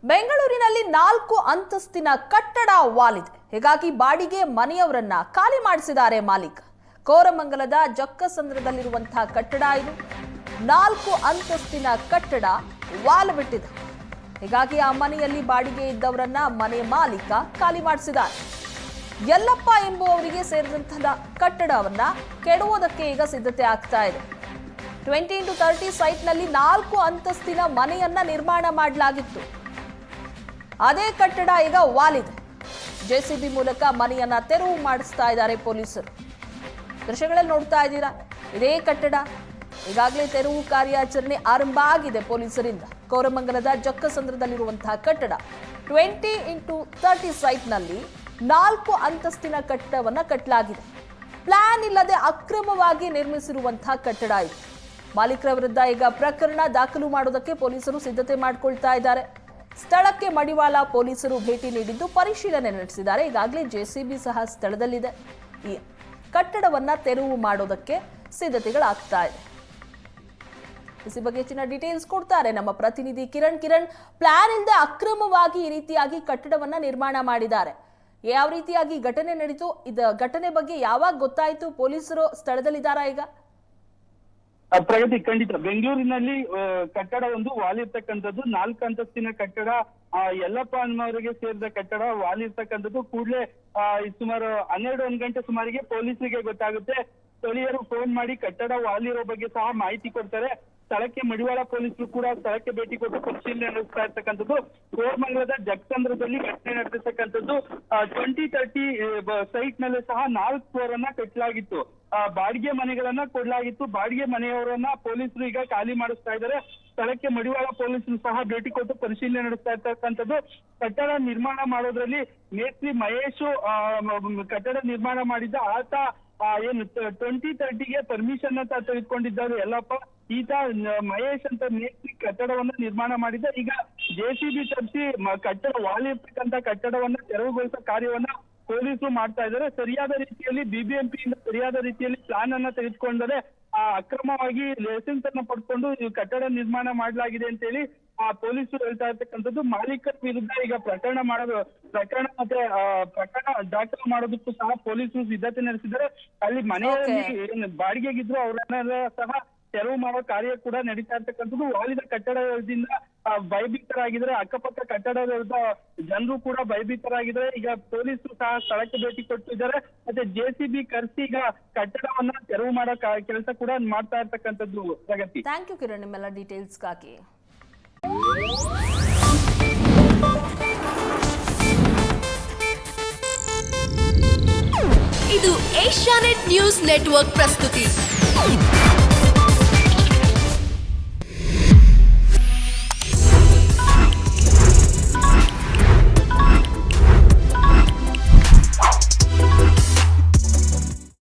ಬೆಂಗಳೂರಿನಲ್ಲಿ 4 ಅಂತಸ್ತಿನ ಕಟ್ಟಡ ವಾಲಿದೆ. ಹೀಗಾಗಿ ಬಾಡಿಗೆ ಮನೆಯವರನ್ನ ಖಾಲಿ ಮಾಡಿಸಿದ್ದಾರೆ ಮಾಲೀಕ. ಕೋರಮಂಗಲದ ಜಕ್ಕಸಂದ್ರದಲ್ಲಿರುವಂತಹ ಕಟ್ಟಡ ಇದು. 4 ಅಂತಸ್ತಿನ ಕಟ್ಟಡ ವಾಲ್ ಬಿಟ್ಟಿದೆ. ಹೀಗಾಗಿ ಆ ಮನೆಯಲ್ಲಿ ಬಾಡಿಗೆ ಇದ್ದವರನ್ನ ಮನೆ ಮಾಲೀಕ ಖಾಲಿ ಮಾಡಿಸಿದ್ದಾರೆ. ಯಲ್ಲಪ್ಪ ಎಂಬುವವರಿಗೆ ಸೇರಿದಂತಹ ಕಟ್ಟಡವನ್ನ ಕೆಡವೋದಕ್ಕೆ ಈಗ ಸಿದ್ಧತೆ ಆಗ್ತಾ ಇದೆ. 20x30 ಸೈಟ್ನಲ್ಲಿ 4 ಅಂತಸ್ತಿನ ಮನೆಯನ್ನ ನಿರ್ಮಾಣ ಮಾಡಲಾಗಿತ್ತು. ಅದೇ ಕಟ್ಟಡ ಈಗ ವಾಲಿದೆ. ಜೆಸಿಬಿ ಮೂಲಕ ಮನೆಯನ್ನ ತೆರವು ಮಾಡಿಸ್ತಾ ಇದ್ದಾರೆ ಪೊಲೀಸರು. ದೃಶ್ಯಗಳಲ್ಲಿ ನೋಡ್ತಾ ಇದ್ದೀರಾ, ಇದೇ ಕಟ್ಟಡ ಈಗಾಗಲೇ ತೆರವು ಕಾರ್ಯಾಚರಣೆ ಆರಂಭ ಆಗಿದೆ ಪೊಲೀಸರಿಂದ. ಕೋರಮಂಗಲದ ಜಕ್ಕಸಂದ್ರದಲ್ಲಿರುವಂತಹ ಕಟ್ಟಡ 20x30 ಸೈಟ್ನಲ್ಲಿ 4 ಅಂತಸ್ತಿನ ಕಟ್ಟಡವನ್ನ ಕಟ್ಟಲಾಗಿದೆ. ಪ್ಲಾನ್ ಇಲ್ಲದೆ ಅಕ್ರಮವಾಗಿ ನಿರ್ಮಿಸಿರುವಂತಹ ಕಟ್ಟಡ ಇದು. ಮಾಲೀಕರ ವಿರುದ್ಧ ಈಗ ಪ್ರಕರಣ ದಾಖಲು ಮಾಡೋದಕ್ಕೆ ಪೊಲೀಸರು ಸಿದ್ಧತೆ ಮಾಡಿಕೊಳ್ತಾ ಇದ್ದಾರೆ. ಸ್ಥಳಕ್ಕೆ ಮಡಿವಾಳ ಪೊಲೀಸರು ಭೇಟಿ ನೀಡಿದ್ದು ಪರಿಶೀಲನೆ ನಡೆಸಿದ್ದಾರೆ. ಈಗಾಗಲೇ ಜೆಸಿಬಿ ಸಹ ಸ್ಥಳದಲ್ಲಿದೆ. ಈ ಕಟ್ಟಡವನ್ನ ತೆರವು ಮಾಡೋದಕ್ಕೆ ಸಿದ್ಧತೆಗಳಾಗ್ತಾ ಇದೆ. ಈ ಬಗ್ಗೆ ಹೆಚ್ಚಿನ ಡೀಟೇಲ್ಸ್ ಕೊಡ್ತಾರೆ ನಮ್ಮ ಪ್ರತಿನಿಧಿ ಕಿರಣ್. ಪ್ಲಾನ್ ಇಲ್ಲದೆ ಅಕ್ರಮವಾಗಿ ಈ ರೀತಿಯಾಗಿ ಕಟ್ಟಡವನ್ನ ನಿರ್ಮಾಣ ಮಾಡಿದ್ದಾರೆ. ಯಾವ ರೀತಿಯಾಗಿ ಘಟನೆ ನಡೀತು, ಘಟನೆ ಬಗ್ಗೆ ಯಾವಾಗ ಗೊತ್ತಾಯ್ತು? ಪೊಲೀಸರು ಸ್ಥಳದಲ್ಲಿದ್ದಾರಾ ಈಗ? ಪ್ರಗತಿ, ಖಂಡಿತ. ಬೆಂಗಳೂರಿನಲ್ಲಿ ಕಟ್ಟಡ ಒಂದು ವಾಲಿರ್ತಕ್ಕಂಥದ್ದು 4 ಅಂತಸ್ತಿನ ಕಟ್ಟಡ. ಯಲ್ಲಪ್ಪ ಅನ್ನೋರಿಗೆ ಸೇರಿದ ಕಟ್ಟಡ ವಾಲಿರ್ತಕ್ಕಂಥದ್ದು. ಕೂಡಲೇ ಸುಮಾರು 12-1 ಗಂಟೆ ಸುಮಾರಿಗೆ ಪೊಲೀಸರಿಗೆ ಗೊತ್ತಾಗುತ್ತೆ. ಸ್ಥಳೀಯರು ಫೋನ್ ಮಾಡಿ ಕಟ್ಟಡ ವಾಲಿರೋ ಬಗ್ಗೆ ಸಹ ಮಾಹಿತಿ ಕೊಡ್ತಾರೆ. ಸ್ಥಳಕ್ಕೆ ಮಡಿವಾಳ ಪೊಲೀಸರು ಕೂಡ ಸ್ಥಳಕ್ಕೆ ಭೇಟಿ ಕೊಟ್ಟು ಪರಿಶೀಲನೆ ನಡೆಸ್ತಾ ಇರ್ತಕ್ಕಂಥದ್ದು. ಕೋರಮಂಗಲದ ಜಕ್ಕಸಂದ್ರದಲ್ಲಿ ಘಟನೆ ನಡೆದಿರ್ತಕ್ಕಂಥದ್ದು. 20x30 ಸೈಟ್ ನಲ್ಲಿ ಸಹ 4 ಫ್ಲೋರ್ ಅನ್ನ ಕಟ್ಟಲಾಗಿತ್ತು. ಬಾಡಿಗೆ ಮನೆಗಳನ್ನ ಕೊಡಲಾಗಿತ್ತು. ಬಾಡಿಗೆ ಮನೆಯವರನ್ನ ಪೊಲೀಸರು ಈಗ ಖಾಲಿ ಮಾಡಿಸ್ತಾ ಇದ್ದಾರೆ. ಸ್ಥಳಕ್ಕೆ ಮಡಿವಾಳ ಪೊಲೀಸರು ಸಹ ಭೇಟಿ ಕೊಟ್ಟು ಪರಿಶೀಲನೆ ನಡೆಸ್ತಾ ಇರ್ತಕ್ಕಂಥದ್ದು. ಕಟ್ಟಡ ನಿರ್ಮಾಣ ಮಾಡೋದ್ರಲ್ಲಿ ಮೇಸ್ತ್ರಿ ಮಹೇಶ್ ಕಟ್ಟಡ ನಿರ್ಮಾಣ ಮಾಡಿದ್ದ ಆತ ಏನು 20x30ಗೆ ಪರ್ಮಿಷನ್ ಅಂತ ತೆಗೆದುಕೊಂಡಿದ್ದಾರೆ ಯಲ್ಲಪ್ಪ. ಈತ ಮಹೇಶ್ ಅಂತ ಮೇಸ್ತ್ರಿ ಕಟ್ಟಡವನ್ನ ನಿರ್ಮಾಣ ಮಾಡಿದ್ದ. ಈಗ ಜೆಸಿಬಿ ತರಿಸಿ ಕಟ್ಟಡ ವಾಲಿರ್ತಕ್ಕಂಥ ಕಟ್ಟಡವನ್ನ ತೆರವುಗೊಳಿಸೋ ಕಾರ್ಯವನ್ನ ಪೊಲೀಸರು ಮಾಡ್ತಾ ಇದ್ದಾರೆ. ಸರಿಯಾದ ರೀತಿಯಲ್ಲಿ ಬಿಬಿಎಂಪಿಯಿಂದ ಸರಿಯಾದ ರೀತಿಯಲ್ಲಿ ಪ್ಲಾನ್ ಅನ್ನ ತೆಗೆದುಕೊಂಡರೆ ಅಕ್ರಮವಾಗಿ ಲೈಸೆನ್ಸ್ ಅನ್ನ ಪಡ್ಕೊಂಡು ಈ ಕಟ್ಟಡ ನಿರ್ಮಾಣ ಮಾಡಲಾಗಿದೆ ಅಂತ ಹೇಳಿ ಪೊಲೀಸರು ಹೇಳ್ತಾ ಇರ್ತಕ್ಕಂಥದ್ದು. ಮಾಲೀಕರ ವಿರುದ್ಧ ಈಗ ಪ್ರಕರಣ ದಾಖಲು ಮಾಡೋದಕ್ಕೂ ಸಹ ಪೊಲೀಸರು ಸಿದ್ಧತೆ ನಡೆಸಿದ್ದಾರೆ. ಅಲ್ಲಿ ಮನೆಯಲ್ಲಿ ಬಾಡಿಗೆಗಿದ್ರು ಅವರನ್ನೆಲ್ಲ ಸಹ ತೆರವು ಮಾಡೋ ಕಾರ್ಯ ಕೂಡ ನಡೀತಾ ಇರ್ತಕ್ಕಂಥದ್ದು. ವಾಲಿದ ಕಟ್ಟಡದಿಂದ ಭಯಭೀತರಾಗಿದ್ದಾರೆ. ಅಕ್ಕಪಕ್ಕ ಕಟ್ಟಡದ ಜನರು ಕೂಡ ಭಯಭೀತರಾಗಿದ್ದಾರೆ. ಈಗ ಪೊಲೀಸರು ಸಹ ಸ್ಥಳಕ್ಕೆ ಭೇಟಿ ಕೊಟ್ಟಿದ್ದಾರೆ. ಮತ್ತೆ ಜೆಸಿಬಿ ಕರೆಸಿ ಈಗ ಕಟ್ಟಡವನ್ನ ತೆರವು ಮಾಡೋ ಕೆಲಸ ಕೂಡ ಮಾಡ್ತಾ ಇರ್ತಕ್ಕಂಥದ್ದು. ಪ್ರಗತಿ, ಥ್ಯಾಂಕ್ ಯು ಕಿರಣ್ ನಿಮ್ಮೆಲ್ಲ ಡೀಟೇಲ್ಸ್ಗಾಗಿ. ಇದು ಏಷ್ಯಾನೆಟ್ ನ್ಯೂಸ್ ನೆಟ್ವರ್ಕ್ ಪ್ರಸ್ತುತಿ.